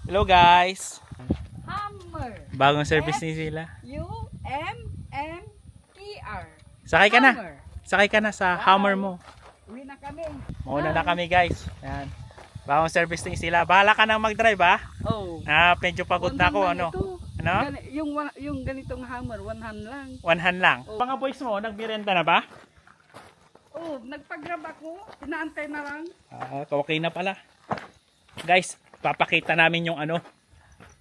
Hello guys. Hammer. Bagong service ni sila. U-M-M-E-R. Sakay ka na. Hammer. Sakay ka na sa hammer mo. Uwi na kami. Mauna na kami guys. Yan. Bagong service ni sila. Bahala ka nang mag-drive ha. Oh. Medyo pagod na ako ano. Ano? Yung ganitong hammer, 1 hand lang. One hand lang. Oh. Mga boys mo, nagbirenta na ba? Oh, nagpag-grab ako. Inaantay na lang. Okay na pala. Guys, papakita namin yung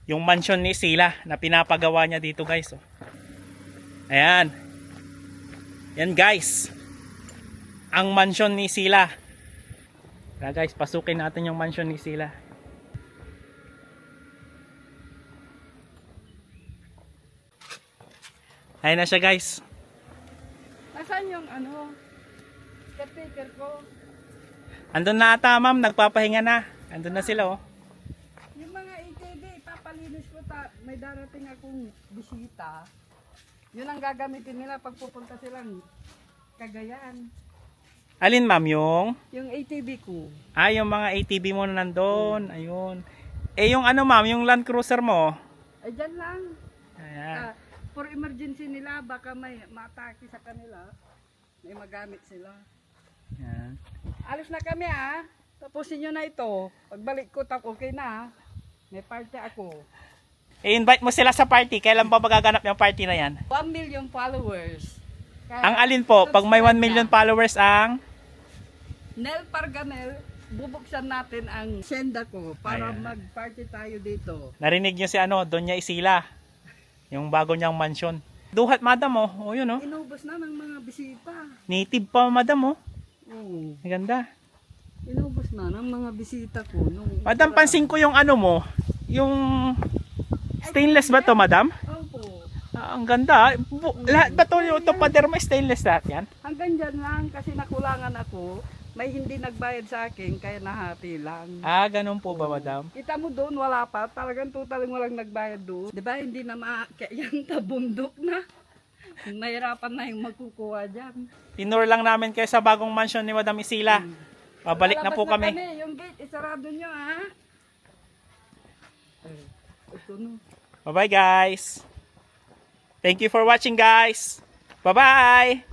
yung mansion ni Sila na pinapagawa niya dito guys. Oh. Ayan. Yan guys. Ang mansion ni Sila. Kaya guys, pasukin natin yung mansion ni Sila. Ayan na siya guys. Nasaan yung caretaker ko? Andun na ata ma'am, nagpapahinga na. Andun na sila oh. Yung mga ATV, papalinis ko may darating akong bisita. Yun ang gagamitin nila pag pupunta silang Cagayan. Alin ma'am yung? Yung ATV ko. Yung mga ATV mo na nandun. Ayun. Yung ma'am, yung Land Cruiser mo. Ay, dyan lang. Ayan. For emergency nila, baka may matake sa kanila. May magamit sila. Ayan. Alis na kami Tapusin nyo na ito. Pagbalik ko, okay na May party ako. I-invite mo sila sa party. Kailan pa magaganap yung party na yan? 1 million followers. Ang alin po, pag may 1 million followers ang... Nel Parganel, bubuksan natin ang senda ko para Ayan. mag-party tayo dito. Narinig nyo si Donya Isila. Yung bago niyang mansion. Duhat madam oh. O yun oh. Inubos na ng mga bisita. Native pa madam oh. Oo. Ang ganda. Inubos na ng mga bisita ko. Madam, pansin ko yung mo. Yung stainless ba to madam? Opo. Ang ganda. Lahat ba to yung pader mo stainless lahat yan? Hanggang dyan lang kasi nakulangan ako. May hindi nagbayad sa akin kaya nahati lang. Ganun po ba madam? Kita mo doon, wala pa. Talagang totaling walang nagbayad doon. Diba, hindi na maakyayan tabundok na. Nahirapan na yung magkukuha dyan. Tinur lang namin kayo sa bagong mansion ni Madam Isila. Pabalik na po kami. Yung gate, isarado nyo Ito no. Bye bye guys. Thank you for watching guys. Bye bye.